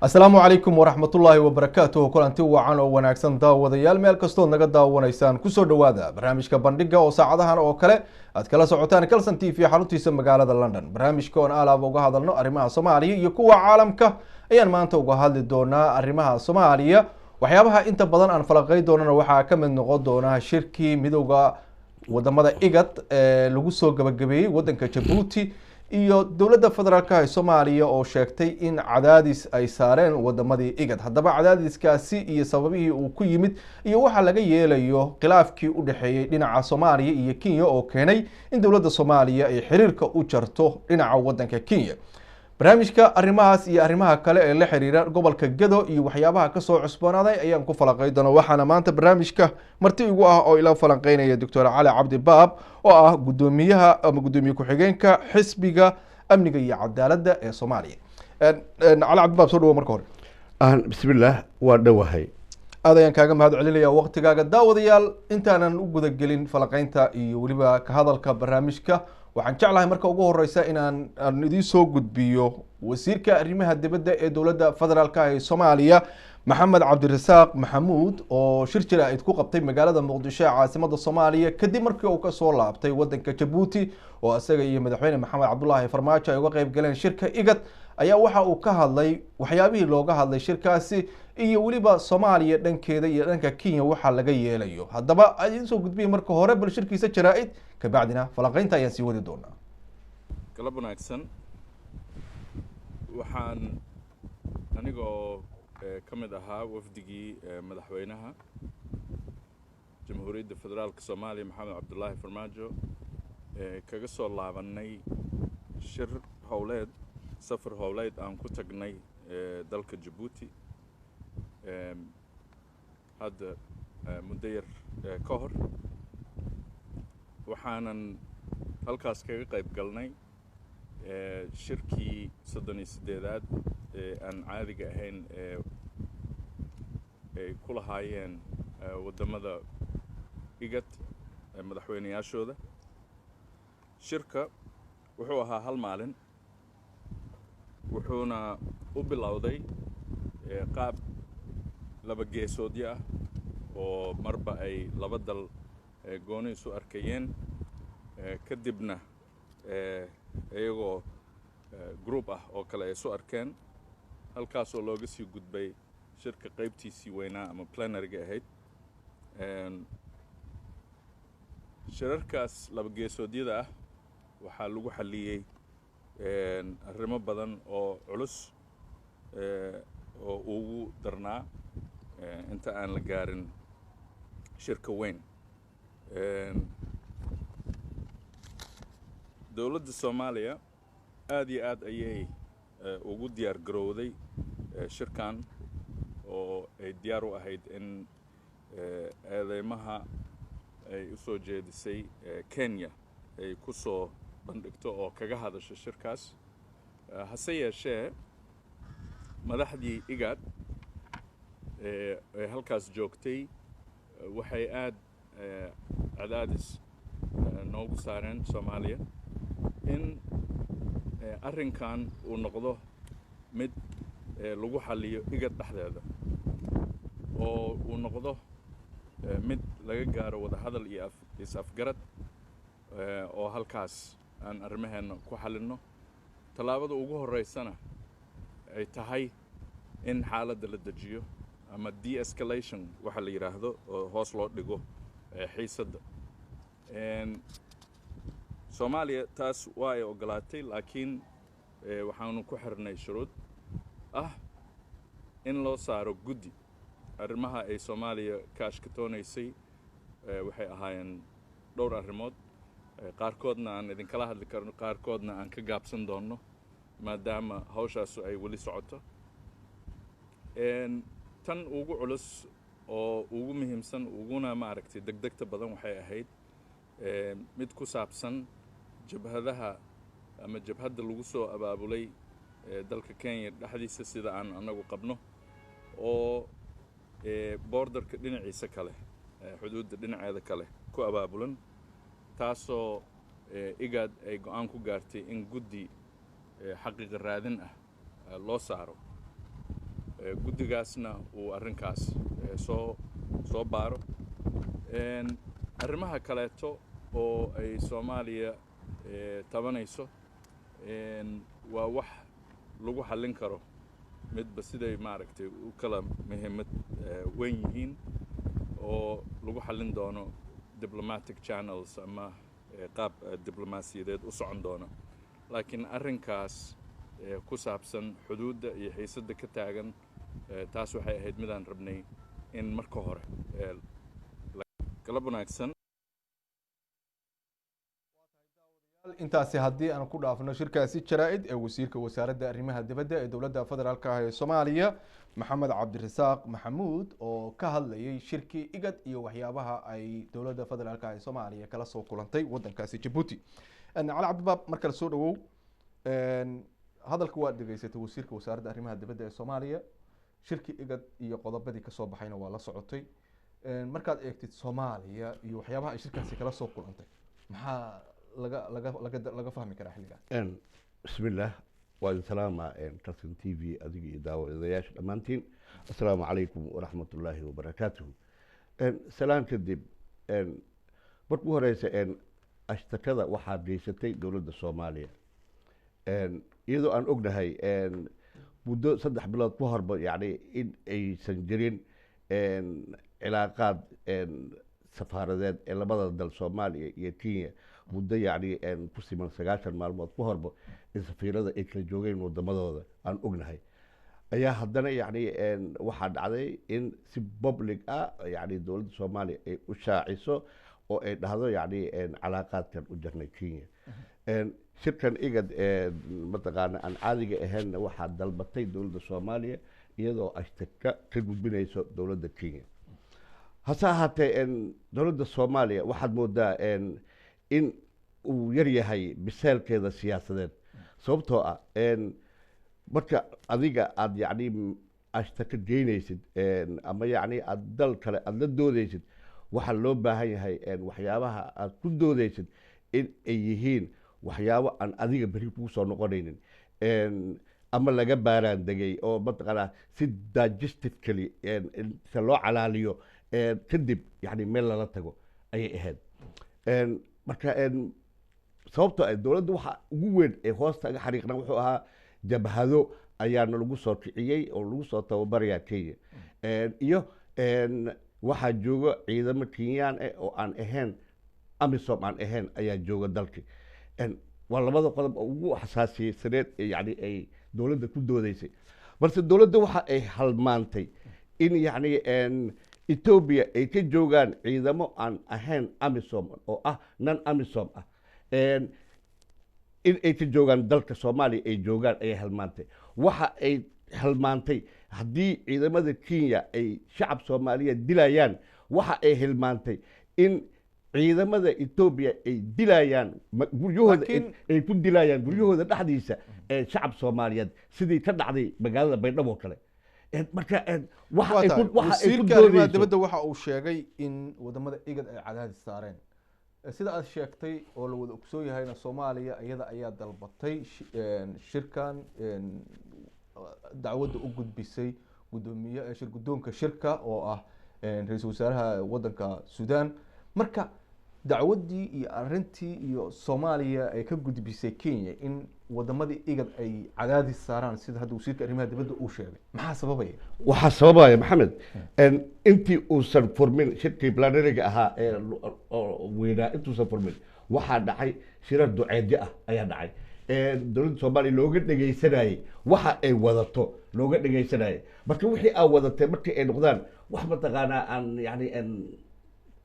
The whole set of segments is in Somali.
asalaamu calaykum waraxmatullaahi wabarakaatuhu kulanti wacan oo wanaagsan daawadayaal meel kastood naga daawanaysaan kusoo dhowaada barnaamijka bandhiga oo saacadahan oo kale aad kala socotaan Kalson TV xaruntiisa magaalada London. barnaamijka oo alaab uga hadalno arrimaha Soomaaliya iyo kuwa caalamka ayaan maanta uga hadli doonaa arrimaha Soomaaliya. waxyaabaha inta badan aan falaqay doonana waxaa ka mid noqon doona shirkii midowga wadamada IGAD ee lagu soo gabagabeeyay wadanka Djibouti iyo dowladda federaalka ee Soomaaliya oo sheegtay in cadaadis ay saareen wadamadii IGAD. haddaba cadaadiskaasi iyo sababihii uu ku yimid iyo waxa laga yeelayo khilaafkii u dhaxeeyay dhinaca Soomaaliya iyo Kenya oo keenay in dowladda Soomaaliya ay xiriirka u jarto dhinaca wadanka Kenya. barnaamijka arrimahaas iyo arrimaha kale ee la xiriira gobolka Gedo iyo waxyaabaha ka soo cusboonaaday ayaan ku falaqay doonaa. waxaana maanta barnaamijka marti igu ah oo ila falanqeynaya Dr. Cali Cabdi Baab oo ah gudoomiyaha ama gudoomiye ku-xigeenka xisbiga amniga iyo cadaaladda ee Soomaaliya. Cali Cabdi Baab soo dhawo marka hore. bismillaah waa dhawahay. aad ayaan kaaga mahad celinayaa waqtigaaga. daawadayaal intaanan u guda gelin falanqeynta iyo weliba ka hadalka barnaamijka waxaan jeclahay marka ugu horeysa inaan idin soo gudbiyo wasiirka arrimaha dibadda ee dowladda federaalka ee Soomaaliya Maxamed Cabdirasaaq Maxamuud oo shir jaraa'id ku qabtay magaalada Muqdisho ee caasimadda Soomaaliya kadib markii uu ka soo laabtay wadanka Djibouti oo asaga iyo madaxweyne Maxamed Cabdullaahi Farmaajo ay uga qayb galeen shirka IGAD ayaa waxa uu ka hadlay waxyaabihii looga hadlay shirkaasi iyo weliba Soomaaliya dhankeeda iyo dhanka Kenya waxa laga yeelayo. haddaba idin soo gudbiyay marka hore bal shirkiisa jaraa'id ka bacdina falanqeynta ayaan sii wadi doonaa. galab wanaagsan. waxaan anigoo ka mid ahaa wafdigii madaxweynaha jamhuuriyadda federaalka Soomaaliya Maxamed Cabdullaahi Farmaajo kaga soo laabanay shir howleed safar howleed aan ku tagnay dalka Djibouti hadda muddo yar ka hor. waxaanan halkaas kaga qayb galnay shirkii 38aad ee aan caadiga ahayn ay ku lahaayeen wadamada IGAD madaxweynayaashooda. shirka wuxuu ahaa hal maalin wuxuuna u bilowday qaab laba geesoodyo ah oo marba ay laba dal gooni isu arkayeen kadibna iyagoo group ah oo kale ay isu arkeen halkaas oo looga sii gudbay shirka qaybtiisii weynaa ama plenary-ga ahayd. shirarkaas laba geesoodyada ah waxaa lagu xaliyey arrimo badan oo culus oo ugu darnaa inta aan la gaarin shirka weyn. dowladda Soomaaliya aad iyo aad ayay ugu diyaar garowday shirkan oo ay diyaar u ahayd in eedeymaha ay u soo jeedisay Kenya ay ku soo bandhigto oo kaga hadasho shirkaas. hase yeeshee madaxdii IGAD ee halkaas joogtay waxay aad cadaadis noogu saareen Soomaaliya in arrinkan uu noqdo mid lagu xaliyo IGAD dhexdeeda oo uu noqdo mid laga gaaro wada hadal iyo is-afgarad oo halkaas aan arrimaheena ku xalino. tallaabada ugu horeysana ay tahay in xaaladda la dejiyo ama de-escalation waxa la yiraahdo oo hoos loo dhigo xiisadda. Soomaaliya taas waa ay ogolaatay laakiin waxaanu ku xirnay shuruud ah in loo saaro guddi. arrimaha ay Soomaaliya ka ashkatoonaysay waxay ahaayeen dhowr arrimood qaarkoodna aan idin kala hadli karno qaarkoodna aan ka gaabsan doono maadaama hawshaas ay weli socoto. tan ugu culus oo ugu muhiimsan uguna maaragtay degdegta badan waxay ahayd mid ku saabsan jabhadaha ama jabhadda lagu soo abaabulay dalka Kenya dhexdiisa sida aan anagu qabno oo borderka dhinaciisa kale xuduudda dhinaceeda kale ku abaabulan taasoo IGAD ay go'aan ku gaartay in guddi xaqiiqa raadin ah loo saaro guddigaasna uu arrinkaas soo baaro arrimaha kaleeto oo ay soomaaliya tabanayso waa wax lagu xallin karo midba siday maaragtay u kala muhiimad weyn yihiin oo lagu xallin doono diplomatic channels ama qaab diblomaasiyadeed u socon doono laakiin arrinkaas ku saabsan xuduudda iyo xiisadda ka taagan taas waxay ahayd midaan rabnay in marka hore kala wanaagsan intaasi haddii aan ku dhaafno shirkaasi jaraa'id ee wasiirka wasaaradda arrimaha dibadda ee dowladda federaalka ah ee Soomaaliya Maxamed Cabdirasaaq Maxamuud oo ka hadlayay shirkii igad iyo waxyaabaha ay dowladda federaalka ah ee Soomaaliya kala soo kulantay wadankaasi Djibouti cali cabdibaab markale soo dhawow hadalka waa dhageysatay wasiirka wasaaradda arrimaha dibadda ee Soomaaliya shirkii igad iyo qodobadii ka soo baxayna waa la socotay markaad eegtid Soomaaliya iyo waxyaabaha ay shirkaasi kala soo kulantay maxaa laga fahmi karaa xilligan bismillah waa salaama Kalson TV adiga iyo daawadayaasha dhamaantiin assalaamu calaykum waraxmatullaahi wabarakaatuhu salaan kadib marka ugu horeysa ashtakada waxaa geysatay dowladda Soomaaliya iyadoo aan ognahay muddo 3 bilood ka horba yani in aysan jirin cilaaqaad safaaradeed ee labada dal Soomaaliya iyo Kenya muddo yani ku siman 9 maalmood ka horba in safiirada ay kala joogeen wadamadooda aan ognahay ayaa haddana yani waxaa dhacday in si public ah yani dowladda Soomaaliya ay u shaaciso oo ay dhahdo yani cilaaqaadkan u jirnay Kenya shirkan igad mataqaana aan caadiga ahayn waxaa dalbatay dowladda Soomaaliya iyadoo ashtaka ka gudbinayso dowladda Kenya hase ahaatee dowladda Soomaaliya waxaad moodaa in uu yar yahay biseelkeeda siyaasadeed sababtoo ah marka adiga aad yani ashtaka geynaysid ama yani aad dal kale aad la doodaysid waxaa loo baahan yahay waxyaabaha aad ku doodaysid in ay yihiin waxyaabo aan adiga beri kugu soo noqonaynin ama laga baaraan degay oo mataqaanaa si digestively inta loo calaaliyo kadib yani meel lala tago ayay ahayd marka sababtoo ah dowladda waxa ugu weyn ee hoosta aga xariiqna wuxuu ahaa jabhado ayaana lagu soo kiciyey oo lagu soo tababarayaa Kenya iyo waxaa jooga ciidamo Kenyaan oo aan ahayn AMISOM aan ahayn ayaa jooga dalkii waa labada qodob oo ugu xasaasiyeed yani ay dowladda ku doodaysay balse dowladda waxa ay halmaantay in yani Ethiopia ay ka joogaan ciidamo aan ahayn AMISOM oo ah non AMISOM ah in ay ka joogaan dalka Soomaaliya ay joogaan ay halmaantay waxa ay halmaantay haddii ciidamada Kenya ay shacab Soomaaliyeed dilayaan waxa ay halmaantay in ciidamada Ethiopia ay dilayaan guryahooda ay ku dilayaan guryahooda dhaxdiisa ee shacab Soomaaliyeed sidii ka dhacday magaalada Baydhabo kale marka waxa ay ku doodayso dibadda waxa uu sheegay in wadamada igad ay cadaadis saareen sida aad sheegtay oo la wada ogsoon yahayna Soomaaliya iyada ayaa dalbatay shirkan dacwadda u gudbisay gudoomiyaha guddoonka shirka oo ah ra'iisul wasaaraha wadanka Suudaan marka dacwaddii iyo arrintii iyo Soomaaliya ay ka gudbisay Kenya in wadamadii igad ay cadaadis saaraan sida hadda wasiirka arrimaha dibadda uu sheegay maxaa sababaya waxaa sababaya maxamed intii uusan furmin shirkii planariga ahaa weynaa intuusan furmin waxaa dhacay shirar duceedyo ah ayaa dhacay dowladda Soomaaliya looga dhageysanayay waxa ay wadato looga dhageysanayay marka wixii ay wadatay markii ay noqdaan wax mataqaanaa aan yani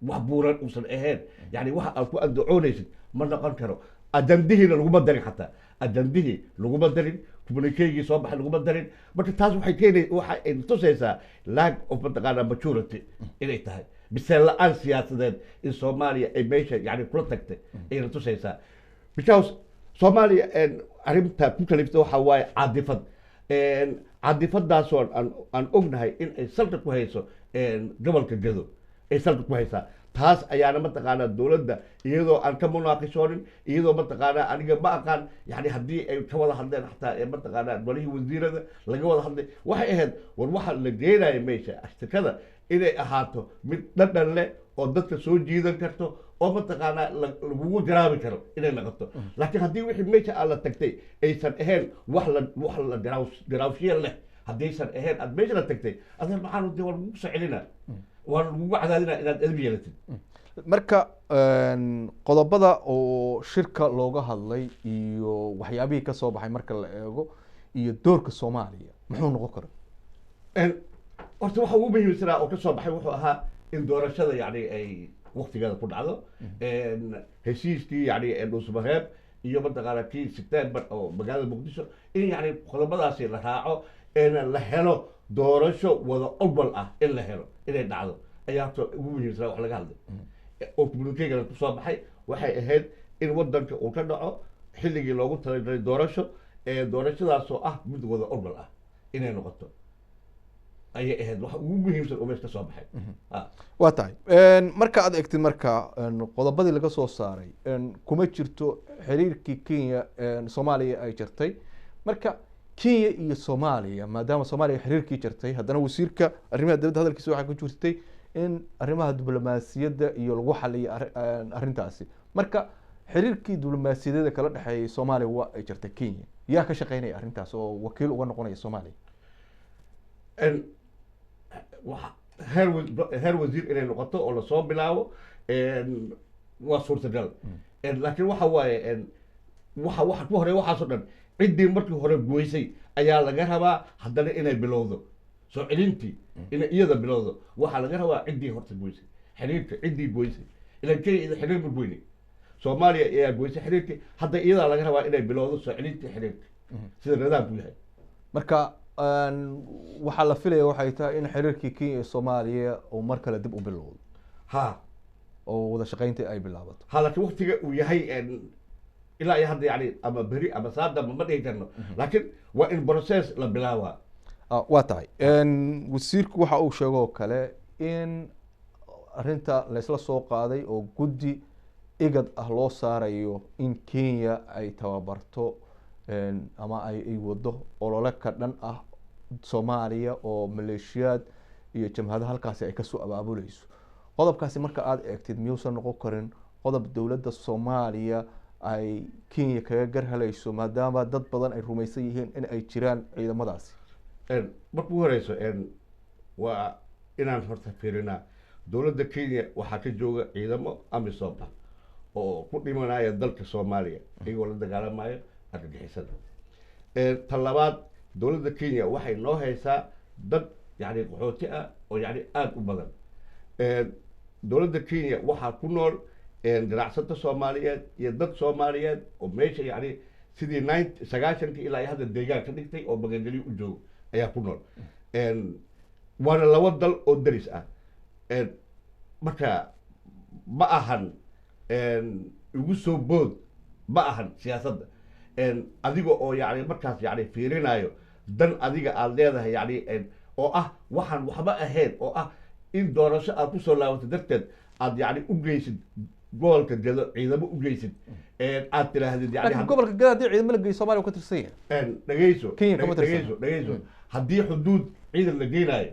wax buuran uusan ahayn yani waxa aad ku andacoonaysid ma noqon karo ajandihiina laguma darin xataa ajandihii laguma darin communiqueegii soo baxay laguma darin marka taas waxay keenay waxa ay tusaysaa lack of mataqaanaa maturity inay tahay biseel la-aan siyaasadeed in Soomaaliya ay meesha yani kula tagtay ayna tusaysaa because Soomaaliya arrinta ku kaliftay waxa waaye caadifadaasoo aan ognahay in ay salka ku hayso gobolka Gedo ay salka ku haysaa taas ayaana mataqaanaa dowladda iyadoo aan ka munaaqishoonin iyadoo mataqaanaa aniga ma aqaan yani haddii ay ka wada hadleen xataa ee mataqaanaa golihii wasiirada laga wada hadlay waxay ahayd war waxa la geenaya meesha ashtakada inay ahaato mid dhadhan leh oo dadka soo jiidan karto oo mataqaanaa lagugu jaraabi karo inay noqoto laakiin haddii wixii meesha aad la tagtay aysan ahayn wax la garaawshiya leh haddaysan ahayn aad meesha la tagtay adeer maxaan de waa lagugu soo celina waa lagugu cadaadina inaad edab yeelatid marka qodobada oo shirka looga hadlay iyo waxyaabihii kasoo baxay marka la eego iyo doorka soomaaliya muxuu noqon kara horta waxa ugu muhiimsanaa oo kasoo baxay wuxuu ahaa in doorashada yani ay waktigeeda ku dhacdo heshiiskii yani dhuusmareeb iyo mataqaana kii September oo magaalada Muqdisho in yani qodobadaasi la raaco in la helo doorasho wada ogbol ah in la helo inay dhacdo ayaa ugu muhiimsanaa wax laga hadlay oo communique-ga ku soo baxay waxay ahayd in wadanka uu ka dhaco xilligii loogu talagalay doorasho doorashadaas oo ah mid wada ogbol ah inay noqoto ayay ahayd waxa ugu muhiimsan oo meesha ka soo baxay waa tahay marka aad egtid marka qodobadii laga soo saaray kuma jirto xiriirkii Kenya Soomaaliya ay jirtay marka Kenya iyo Soomaaliya maadaama Soomaaliya xiriirkii jirtay haddana wasiirka arrimaha dibadda hadalkiisa waxa ku jirtay in arrimaha diblomaasiyadda iyo lagu xaliyo arrintaasi marka xiriirkii diblomaasiyadda kala dhaxeeyay Soomaaliya waa ay jirtay Kenya yaa ka shaqeynaya arrintaas oo wakiil uga noqonaya Soomaaliya heer wasiir inay noqoto oo lasoo bilaabo waa suurtagal laakiin waxa waaye waxa ku horeeya waxaasoo dhan ciddii markii hore goysay ayaa laga rabaa haddana inay bilowdo soo celintii inay iyada bilowdo waxaa laga rabaa ciddii horta goysay xiriirka ciddii goysay ilan kenya xiriir ma goynay soomaaliya ayaa goysay xiriirkii hadda iyadaa laga rabaa inay bilowdo soo celintii xiriirka sida nidaamku yahay marka waxaa la filaya waxay tahay in xiriirkii Kenya iyo Soomaaliya uu mar kale dib u bilowdo oo wada shaqaynta ay bilaabato laakiin waqtiga uu yahay ilaa iyo hadda yani ama beri ama saada ma dhihi karno laakiin waa in process la bilaabaa waa tahay wasiirku waxa uu sheegay kale in arrinta la isla soo qaaday oo guddi igad ah loo saarayo in Kenya ay tababarto ama ay wado olole ka dhan ah Soomaaliya oo maleeshiyaad iyo jamhadaha halkaasi ay ka soo abaabulayso qodobkaasi marka aad eegtid miyuusan noqon karin qodob dowladda Soomaaliya ay Kenya kaga garhalayso maadaama dad badan ay rumaysan yihiin in ay jiraan ciidamadaasi markuu horeyso waa inaan horta fiirinaa dowladda Kenya waxaa ka jooga ciidamo amisom oo ku dhimanaya dalka Soomaaliya iyagoo la dagaalamayo argagixisada tan labaad dowladda Kenya waxay noo haysaa dad yani qaxooti ah oo yani aad u badan dowladda Kenya waxaa ku nool ganacsata Soomaaliyeed iyo dad Soomaaliyeed oo meesha yani sidii 90 ilaa hadda deegaan ka dhigtay oo magangeli u joogo ayaa ku nool waana laba dal oo daris ah marka ma ahan ugu soo bood ma ahan siyaasadda adiga oo yani markaas yani fiirinayo dan adiga aad leedahay yani oo ah waxaan waxba ahayn oo ah in doorasho aad ku soo laabato darteed aad yani u geysid gobolka Gedo ciidamo u geysid aad tiraahdid yani gobolka Gedo hadii ciidamo la geeyo Soomaaliya ku tirsan yahay dhageyso haddii xuduud ciidan la geenayo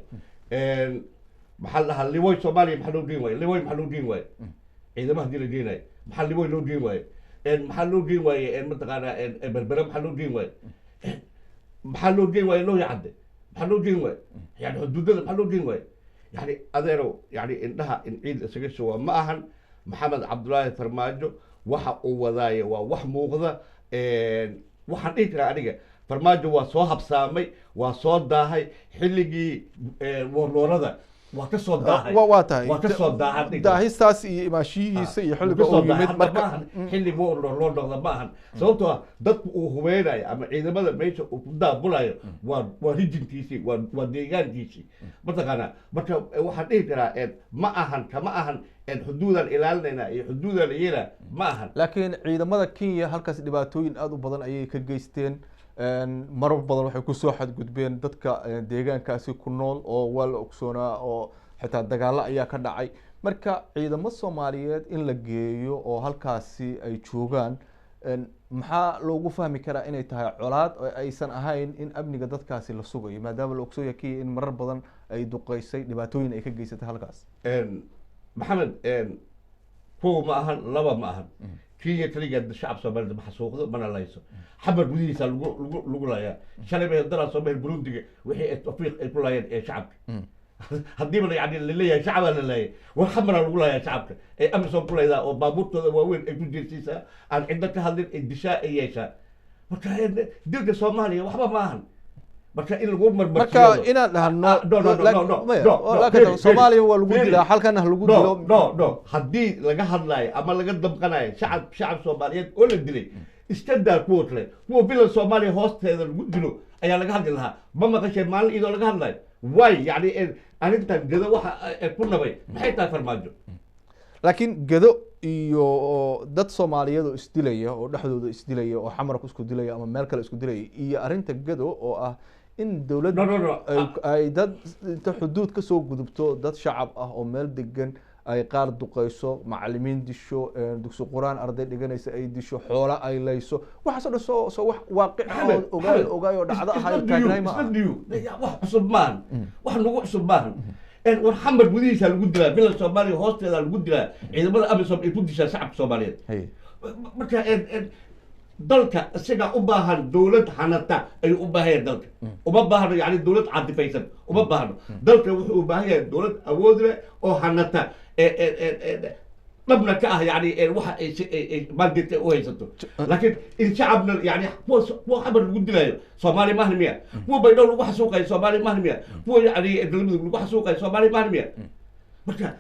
maxaa dhahaa Liwoy Soomaaliya maxaa loo geen waayo Liwoy maxaa loo geen waayo ciidamo haddii la geenayo maxaa Liwoy loo geen waayo maxaa loo geen waaye mataqaanaa berbera maxaa loo geen waaye maxaa loo geen waaye loo yacade maxaa loo geen waaye yani xuduudada maxaa loo geen waaye yani adeerow yani indhaha in ciid isaga shuwa ma ahan maxamed cabdulaahi farmaajo waxa uu wadaaye waa wax muuqda waxaan dhihi karaa aniga farmaajo waa soo habsaamay waa soo daahay xilligii warloorada waa ka soo daahay waa tahay waa ka soo daahay daahistaas iyo imaashihiisa iyo xilliga uu yimid marka xilli warloor loo noqda ma ahan sababtoo ah dadku uu hubeynayo ama ciidamada meesha uu ku daabulayo waa rijinkiisii waa deegaankiisii mataqaanaa marka waxaan dhihi karaa ma ahan kama ahan xuduudaan ilaalinayna iyo xuduudaan iyana ma ahan laakiin ciidamada Kenya halkaas dhibaatooyin aad u badan ayay ka geysteen marar badan waxay ku soo xadgudbeen dadka deegaankaasi ku nool oo waa la ogsoonaa oo xitaa dagaalo ayaa ka dhacay marka ciidamo soomaaliyeed in la geeyo oo halkaasi ay joogaan maxaa loogu fahmi karaa inay tahay colaad oo aysan ahayn in amniga dadkaasi la sugayo maadaama la ogsoon yahay in marar badan ay duqeysay dhibaatooyin ay ka geysatay halkaas maxamed kuwa ma ahan laba ma ahan kenya kaligeed shacab soomaalida ma xasuuqdo mana layso xabar gudihiisa lagu laayaa shalay bay dalaa soomaali burundiga wixii tafiiq ay ku laayeen ee shacabka haddiiba yani laleeyahay shacabaa la laayay war xamaraa lagu laayaa shacabka ee amisom ku laydaa oo baabuurtooda waaweyn ay ku jeersiisaa aan ciddo ka hadlin ay dishaa ay yeeshaa marka dilka soomaaliya waxba ma ahan marka in lagu marka inaan dhahno soomaaliya waa lagu dilaa halkan lagu dilo no haddii laga hadlaayo ama laga damqanayo shacab soomaaliyeed oo la dilay iska daa kuwa kale kuwa bilan soomaaliya hoosteeda lagu dilo ayaa laga hadli lahaa ma maqashay maalin iyadoo laga hadlayo way yani arrintan gedo waxa ku nabay maxay tahay farmaajo laakiin gedo iyo dad soomaaliyeed oo isdilaya oo dhexdooda isdilaya oo xamarku isku dilaya ama meel kale isku dilaya iyo arrinta gedo oo ah in dawladda ay dad inta xuduud ka soo gudubto dad shacab ah oo meel degan ay qaar duqeyso macallimiin disho dugsi quraan arday dhiganaysa ay disho xoola ay layso waxaasoo dhan soo wax waaqic ogaay oo dhacdo ahayo taagnay ma wax cusub maahan wax nagu cusub maahan war xamar gudihiisa lagu dilaa bilan soomaaliya hoosteeda lagu dilaa ciidamada amisom ay ku dishaa shacabka soomaaliyeed marka dalka isaga u baahan dawlad hanata ayuu u baahan yahay dalka uma baahno yani dawlad caadifaysan uma baahno dalka wuxuu u baahan yahay dawlad awood leh oo hanata dhabna ka ah yani waxa ay maandinta u haysato laakiin in shacabna yani kuwa xabar lagu dilaayo soomaali mahna miya kuwa baydhow lagu xasuuqayo soomaali mahna miya kuwa yani galmudug lagu xasuuqayo soomaali mahna miya marka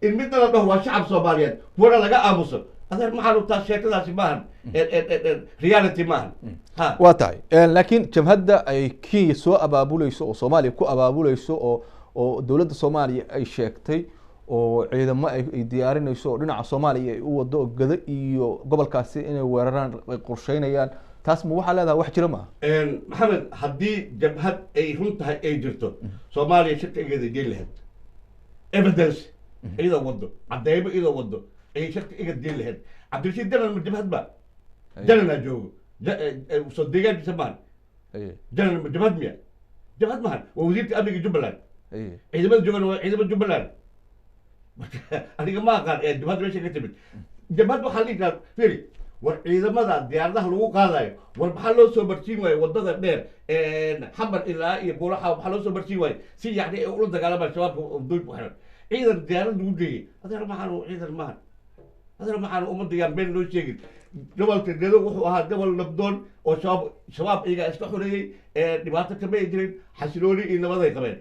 in midna la dhaho waa shacab soomaaliyeed kuwana laga aamuso adeer maxaan taa sheekadaasi maahan reality maahan waa tahay laakiin jamhadda ay kenya soo abaabuleyso oo soomaaliya ku abaabuleyso oo dowladda soomaaliya ay sheegtay oo ciidamo ay diyaarinayso oo dhinaca soomaaliya ay u wado oo gado iyo gobolkaasi inay weeraraan ay qorsheynayaan taas ma waxaa leedahay wax jira maaha maxamed haddii jabhad ay run tahay ay jirto soomaaliya shirkigeeda geli lahayd evidence iyadoo wado cadeymo iyadoo wado ay shirka iga deen lahayd cabdirashiid janan ma jabhad ba jananaa joogo soo deegaankiisa maahan janan ma jabhad miya jabhad maahan waa wasiirka amniga jubbaland ciidamada joogana waa ciidamada jubbaland aniga ma aqaan jabhad meesha ka timid jabhad waxaa dhihi karaa firi war ciidamada diyaaradaha lagu qaadayo war maxaa loo soo marsiin waayo wadada dheer xamar ilaa iyo buulaxa maxaa loo soo marsiin waayo si yani ay ula dagaalamaan shabaabka doon ku xiran ciidan diyaarad lagu geeyey adeer maxaan ciidan maahan adeer maxaan ummadda yaan been loo sheegin gobolka gedo wuxuu ahaa gobol nabdoon oo shabaab iyagaa iska xoreeyey dhibaato kamay jirin xasilooni iyo nabaday qabeen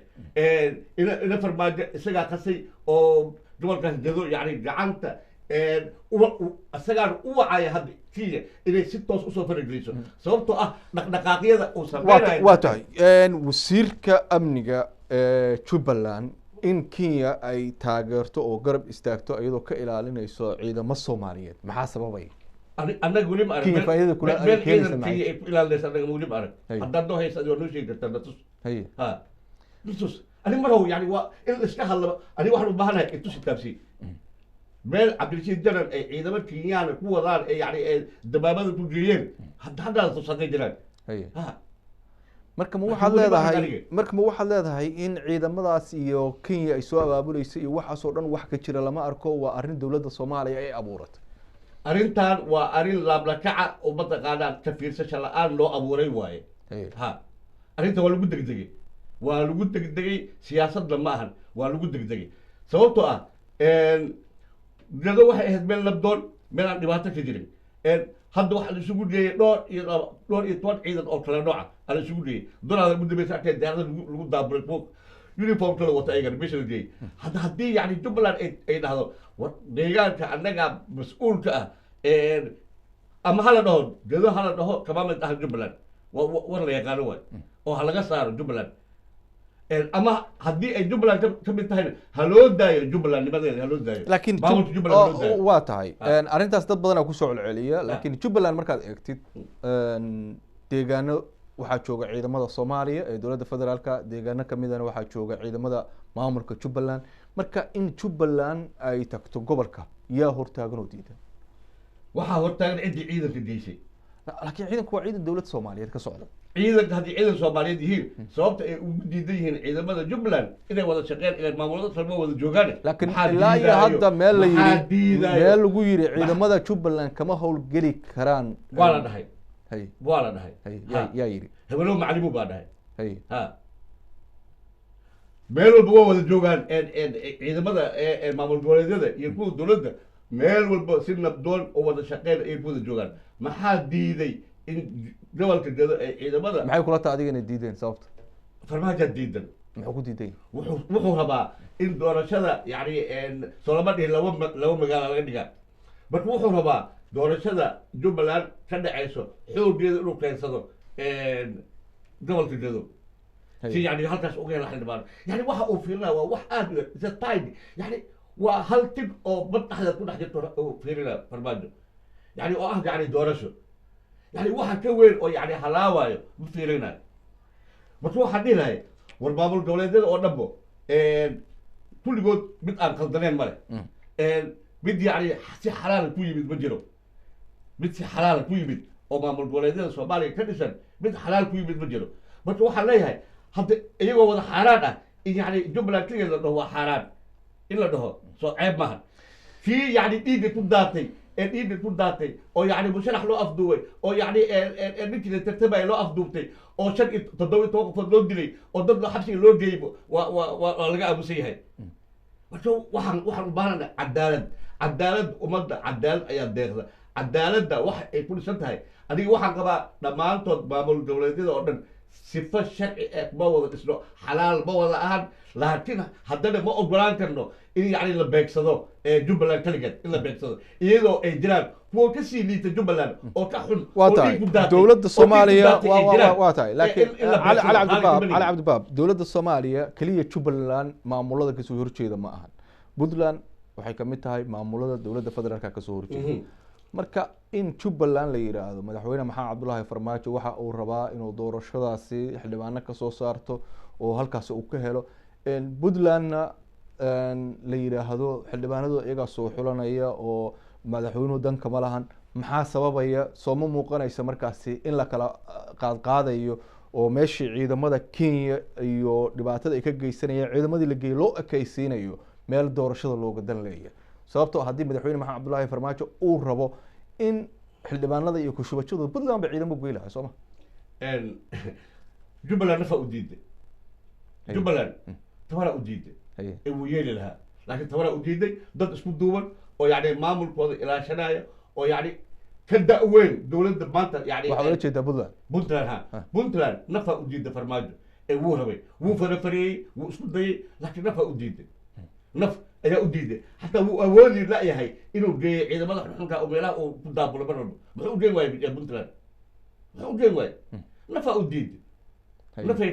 ina farmaajo isagaa qasay oo gobolkaas gedo yani gacanta isagaan u wacaya hadda kenya inay si toos usoo farageliso sababtoo ah dhaqdhaqaaqyada uu sameynayo waa tahay wasiirka amniga jubbaland in kenya ay taageerto oo garab istaagto iyadoo ka ilaalinayso ciidamo soomaaliyeed maxaa sababay annaga weli ma arag meel ciidan kenya ay ku ilaalinaysa annaga weli ma arag haddaad noo haysa waa noo sheegi kartaa natus natus ani marhow yani waa in iska hadlaba ani waxaan u baahanahay itusi taabsi meel cabdirashiid janan ay ciidamo kenyaana ku wadaan ee yani dabaabada ku geeyeen haddaad tusaday jiraan marka ma waxaad leedahay in ciidamadaas iyo kenya ay soo abaabulaysa iyo waxaasoo dhan wax ka jira lama arko waa arrin dowladda soomaaliya ay abuuratay arrintan waa arrin laablakaca oo mataqaanaa ka fiirsasha la-aan loo abuuray waaye arrintan waa lagu degdegay siyaasadna ma ahan waa lagu degdegay sababtoo ah gado waxay ahayd meel nabdoon meel aan dhibaato ka jirin hadda waxaa la isugu geeyey dhowr iyo toban ciidan oo kale nooca aa la isugu geeyey donaada ugu dambeysa arkee diyaarada lagu daaburay kuwa uniformkala wata ayagana meesha la geeyey hadda haddii yani jubbaland ay dhahdo war deegaanka annagaa mas-uulka ah ama hala dhaho gado hala dhaho kama mid ah jubbaland war la yaqaano waay oo ha laga saaro jubbaland ama haddii ay jubbaland ka mid tahayna ha loo daayo jubbaland nimadeeda ha loo daayo laakiin waa tahay arrintaas dad badanaa kusoo celceliya laakiin jubbaland markaad eegtid deegaano waxaa jooga ciidamada soomaaliya ee dowladda federaalka deegaano kamidana waxaa jooga ciidamada maamulka jubbaland marka in jubbaland ay tagto gobolka yaa hortaagan oo diidan waxaa hortaagan ciddii ciidanka geysay laakiin ciidanku waa ciidan dowladda soomaaliyeed ka socda ciidanka haddii ciidan soomaaliyeed yihiin sababta ay ugu diidan yihiin ciidamada jubbaland inay wada shaqeyn ileen maamulada salmo wada joogaan laakiin ilaa iyo hadda meel la yiri meel lagu yiri ciidamada jubbaland kama howlgeli karaan waa la dhahay hay waa la dhahay yaa yiri hebelo maclimu baa dhahay hay ha meel walba waa wada joogaan ciidamada maamul goboleedyada iyo kuwa dowladda meel walba si nabdoon oo wada shaqeyn ay ku wada joogaan maxaa diiday in gobolka gado ay ciidamada maxay kula tahay adiga inay diideen sababta farmaajo diidan muxuu ku diiday wuxuu rabaa in doorashada yani soloma dhihi laba magaalo laga dhigaa marka wuxuu rabaa doorashada jubbaland ka dhacayso xoogeeda inuu keensado gobolka gado si yani halkaas uga hela xildhibaan yani waxa uu fiirinaya waa wax aad u isa tiny yani waa hal tib oo bad dhexdeed ku dhex jirto uu fiirinaya farmaajo yani oo ah yani doorasho yani waxa ka weyn oo yani halaawayo ma fiirinayo marka waxaan dhihi lahay war maamul goboleedyada oo dhanbo kulligood mid aan qaldaneen male mid yani si xalaala ku yimid ma jiro mid si xalaala ku yimid oo maamul goboleedyada soomaaliya ka dhisan mid xalaal ku yimid ma jiro marka waxaan leeyahay hadda iyagoo wada xaaraan ah in yani jubbaland keligeed la dhaho waa xaaraan in la dhaho soo ceeb maaha kii yani dhiigga ku daatay dhiigga ku daatay oo yani musharax loo afduubay oo yani ninkii la tartamaya loo afduubtay oo 5 iyo 7 qofood loo dilay oo dad xabsiga loo geeyay waa laga aamusan yahay marka waxaan u baahanahay cadaalad ummadda cadaalad ayaa deeqda cadaaladda waxa ay ku dhisan tahay adiga waxaan qabaa dhammaantood maamul goboleedyada oo dhan sifa sharci ma wada dhisno xalaal ma wada ahan laakiin haddana ma ogolaan karno in yani la beegsado jubbaland kaligeed in la beegsado iyadoo ay jiraan kuwa kasii liita jubbaland oo ka xun waa tahay dowladda soomaaliya waa tahay laakiin cali cabdibaab dowladda soomaaliya keliya jubbaland maamulada kasoo horjeeda ma ahan puntland waxay kamid tahay maamulada dowladda federaalka kasoo horjeeda marka in jubbaland la yiraahdo madaxweyne maxamed cabdullaahi farmaajo waxa uu rabaa inuu doorashadaasi xildhibaano kasoo saarto oo halkaasi uu ka helo puntlandna la yiraahdo xildhibaanadu iyagaa soo xulanaya oo madaxweynuhu danka ma lahan maxaa sababaya sooma muuqanaysa markaasi in la kala qaadqaadayo oo meeshii ciidamada kenya iyo dhibaatada ay ka geysanayaan ciidamadii la geeyey loo ekaysiinayo meel doorashada looga dan leeyahay sababtoo haddii madaxweyne maxamed cabdullaahi farmaajo uu rabo in xildhibaanada iyo kushubashadu puntland ba ciidamo goy lahaa sooma jubbaland nafa u diiday jubbaland tabara u diiday ee wuu yeeli lahaa laakiin tabara u diiday dad isku duuban oo yani maamulkooda ilaashanaya oo yani ka da-weyn dowladda maanta yani waxaa ula jeedaa puntland puntland nafa u diiday farmaajo ee wuu rabay wuu farafariyey wuu isku dayay laakiin nafa u diiday naf ayaa u diiday xataa wuu awoodi la-yahay inuu geeyo ciidamada xunxunka oo meelaha uu ku daabulo mar walba muxuu u geen waayey puntland muxuu u geen waayey nafa u diiday nafay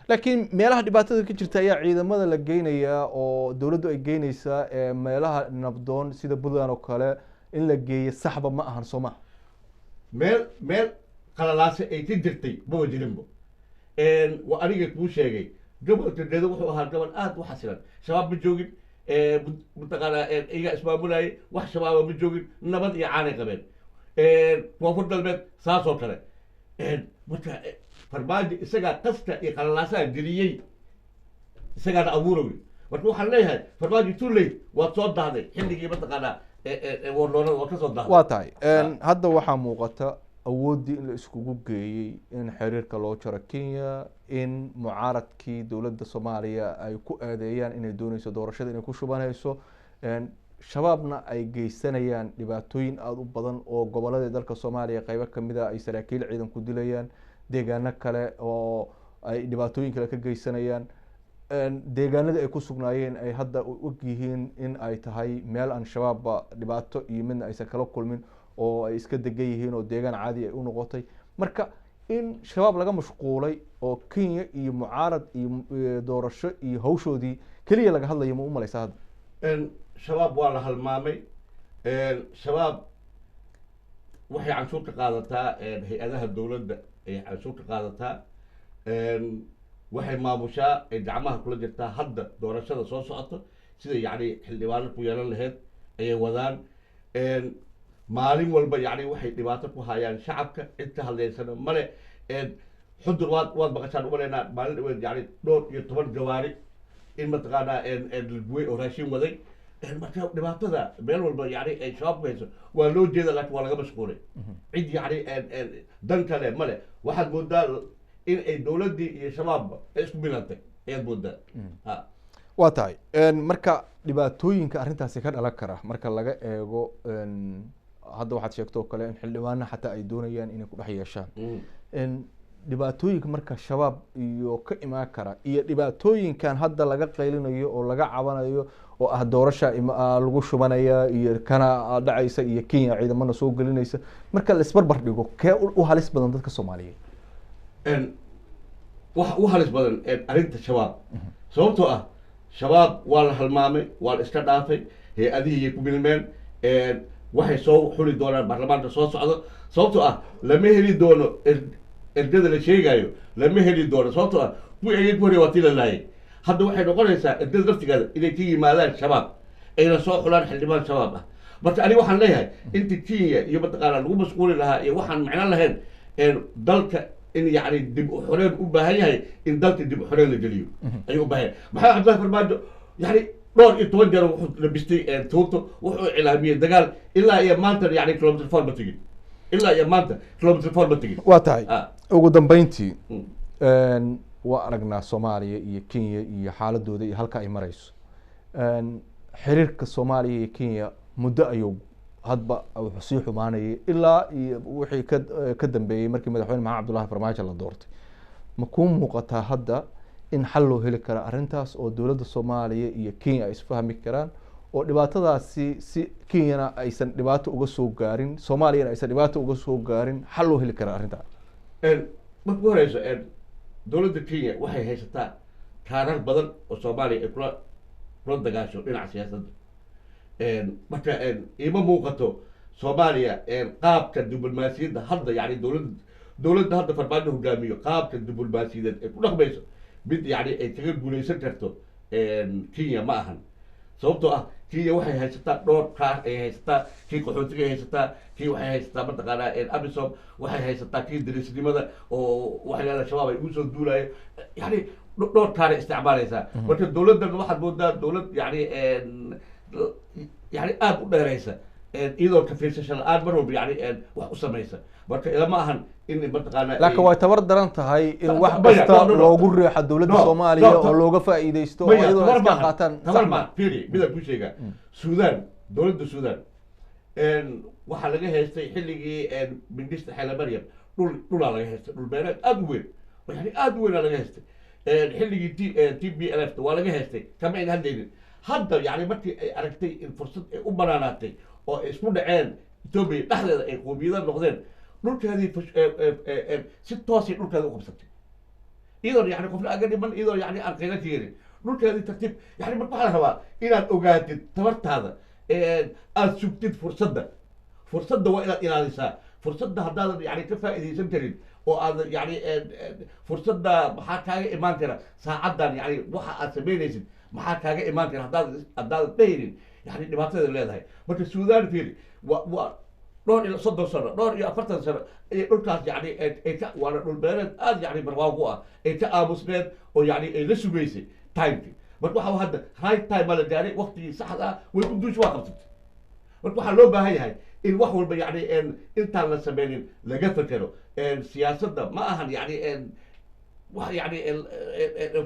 laakiin meelaha dhibaatada ka jirta ayaa ciidamada la geynayaa oo dowladdu ay geynaysaa meelaha nabdoon sida puntland oo kale in la geeyo saxba ma ahan soo maha meel qalalaase ay ka jirtay maba jirinbo waa aniga kuu sheegay gobolka gedo wuxuu ahaa gobol aad u xasilan shabaab ma joogin mataqaanaa iyagaa ismaamulayay wax shabaaba ma joogin nabad iyo caanay qabeen koonfur galbeed saasoo kale marka farmaajo isagaa qaska iyo qalalaasaha geliyey isagaana abuurawey marka waxaan leeyahay farmaajo too late waad soo dahday xilligii mataqaanaa warloonada waad ka soo dahday waa tahay hadda waxaa muuqata awooddii in la iskugu geeyey in xiriirka loo jaro kenya in mucaaradkii dowladda soomaaliya ay ku aadeeyaan inay dooneyso doorashada inay ku shubanayso shabaabna ay geysanayaan dhibaatooyin aada u badan oo gobolladii dalka soomaaliya qeybo kamid a ay saraakiil ciidan ku dilayaan deegaano kale oo ay dhibaatooyin kale ka geysanayaan deegaanadii ay ku sugnaayeen ay hadda og yihiin in ay tahay meel aan shabaabba dhibaato iyo midna aysan kala kulmin oo ay iska degan yihiin oo deegaan caadi ay u noqotay marka in shabaab laga mashquulay oo kenya iyo mucaarad iyo doorasho iyo hawshoodii keliya laga hadlayo ma u malaysa hadda shabaab waa la halmaamay shabaab waxay canshuurta qaadataa hay-adaha dowladda ay canshuurta qaadataa waxay maamushaa ay gacmaha kula jirtaa hadda doorashada soo socoto sida yacni xildhibaano ku yeelan lahayd ayay wadaan maalin walba yacni waxay dhibaato ku hayaan shacabka cid ka hadlaysana male xudur waad maqashaan umaleynaa maalin dhaweed yacni dhowr iyo 10 gawaari in mataqaanaa laguwey oo raashin waday marka dhibaatada meel walba yacni ay shabaab ku hayso waa loo jeeda laakiin waa laga mashquulay cid yacni dan kale male waxaad moodaa in ay dowladdii iyo shabaabba ay isku bilantay ayaad moodaa waa tahay marka dhibaatooyinka arrintaasi ka dhalan kara marka laga eego hadda waxaad sheegto oo kale in xildhibaano xataa ay doonayaan inay ku dhex yeeshaan dhibaatooyinka marka shabaab iyo ka imaan kara iyo dhibaatooyinkan hadda laga qaylinayo oo laga cabanayo oo ah doorasha lagu shubanaya iyo kana dhacaysa iyo Kenya ciidamada soo gelinaysa marka la isbarbar dhigo kee u halis badan dadka Soomaaliyeed wax u halis badan arrinta shabaab sababtoo ah shabaab waa la halmaamay waa la iska dhaafay hay-adihii ku milmeen waxay soo xuli doonaan baarlamaanka soo socdo sababtoo ah lama heli doono ergada la sheegayo lama heli doono sababtoo ah kuwii ayaga ku horey waa tii la laayay hadda waxay noqonaysaa ergada laftigeeda inay ka yimaadaan shabaab ayna soo xulaan xildhibaan shabaab ah marka aniga waxaan leeyahay inta Kenya iyo mataqaanaa lagu mashquuli lahaa iyo waxaan macno lahayn dalka in yacni dib u xoreen u baahan yahay in dalka dib u xoreen la geliyo ayuu u baahan yahay maxaa cabdullahi farmaajo yacni dhowr iyo 10 jeer wuxuu labistay tuuto wuxuu cilaamiyey dagaal ilaa iyo maanta yacni kilomitr 4 ma tegin ilaa iyo maanta kilomitr 4 ma tegin waa tahay ugu dambeyntii waa aragnaa Soomaaliya iyo Kenya iyo xaaladooda iyo halka ay marayso xiriirka Soomaaliya iyo Kenya muddo ayuu hadba wuxuu sii xumaanayay ilaa iyo wixii ka dambeeyay markii madaxweyne maxamed cabdullaahi farmaajo la doortay ma ku muuqataa hadda in xal loo heli kara arrintaas oo dowladda Soomaaliya iyo Kenya ay isfahmi karaan oo dhibaatadaasi si Kenyana aysan dhibaato uga soo gaarin Soomaaliyana aysan dhibaato uga soo gaarin xal loo heli kara arrintaas marka horeyso dowladda Kenya waxay haysataa kaarar badan oo Soomaaliya ay kula dagaasho dhinaca siyaasadda marka ima muuqato Soomaaliya qaabka diblomaasiyadda hadda yacni dowladda hadda farmaajo hogaamiyo qaabka diblomaasiyadeed ay ku dhaqmayso mid yacni ay kaga guulaysan karto Kenya ma ahan sababtoo ah Kenya waxay haysataa dhowr kaar ay haysataa kii qaxootiga ay haysataa kii waxay haysataa mataqaanaa Amisom waxay haysataa kii dariisnimada oo waxyaala shabaab ay ugu soo duulayo yacni dhowr kaar ay isticmaalaysaa marka dowladdan waxaad moodaa dowlad yacni يعني aad u dheeraysa iyadoo ka fiirsasho la-aan mar walba yani wax u samaysa marka ilama ahan in mataqaana laakiin way tabar daran tahay in wax kasta loogu riixo dowladda Soomaaliya oo looga faa'iideysto oo iyadoo iska qaataan saxma fiiri midab ku sheega Suudaan dowladda Suudaan waxa laga haystay xilligii minister Xela Maryam dhul laga haystay dhul beereed aad u weyn yani aad u weyn laga haystay xilligii TPLF waa laga haystay kama ay hadlaynin hadda yani markii ay aragtay in fursad ay u banaanaatay oo ay isku dhaceen Itoobiya dhexdeeda ay qoomiyada noqdeen dhulkeedii si toos ah dhulkeeda u qabsatay iyadoo yani qofna aga dhiman iyadoo yani aan qiimo tiirin dhulkeedii tartiib yani marka waxaa la rabaa inaad ogaatid tabartaada aad sugtid fursadda waa inaad ilaalisaa fursadda haddaadan yani ka faa'iidaysan karin oo aad yani fursadda maxaa kaaga imaan kara saacaddan yani waxa aad samaynaysid maxaa kaaga imaan kara haddaadan dhayrin yani dhibaatadeeda leedahay marka Suudaan fiiri waa dhowr iyo 30 sano dhowr iyo 40 sano ay dhulkaas yani waana dhul beereed aad yani barwaaqo ah ay ka aamusneed oo yani ay la sugaysay timekii marka waxa hadda right time la gaaray waqtigii saxda ah way u duush waa qabsatay marka waxaa loo baahan yahay in wax walba yani intaan la sameynin laga fekero siyaasadda ma ahan yani wax yani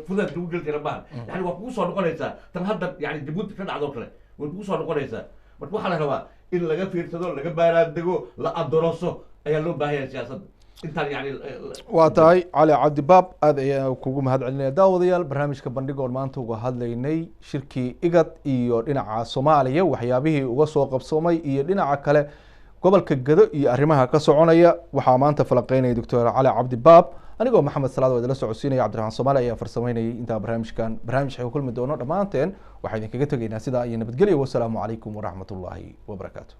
fudaad lagu geli kara maahan yani waa kugu soo noqonaysaa tan hadda yani Djibouti ka dhacdo kale way kugu soo noqonaysaa marka waxaa la rabaa in laga fiirsado laga baaraandego la adoroso ayaa loo baahan yahay siyaasadda intaan yani waa tahay Cali Cabdi Baab aad ayaan kugu mahadcelinaya daawadayaal barnaamijka bandhiga oo maanta uga hadlaynay shirkii IGAD iyo dhinaca Soomaaliya waxyaabihii uga soo qabsoomay iyo dhinaca kale gobolka Gado iyo arrimaha ka soconaya waxaa maanta falanqeynaya Dr. Cali Cabdi Baab anigoo Maxamed Salaad oo idila socodsiinaya Cabdiraxmaan Soomaali ayaa farsameynayay inta barnaamij ay kulmi doono dhamaanteen waxaan idinkaga tagaynaa sida ay nabadgelyo wassalaamu calaykum waraxmatullaahi wabarakaatuh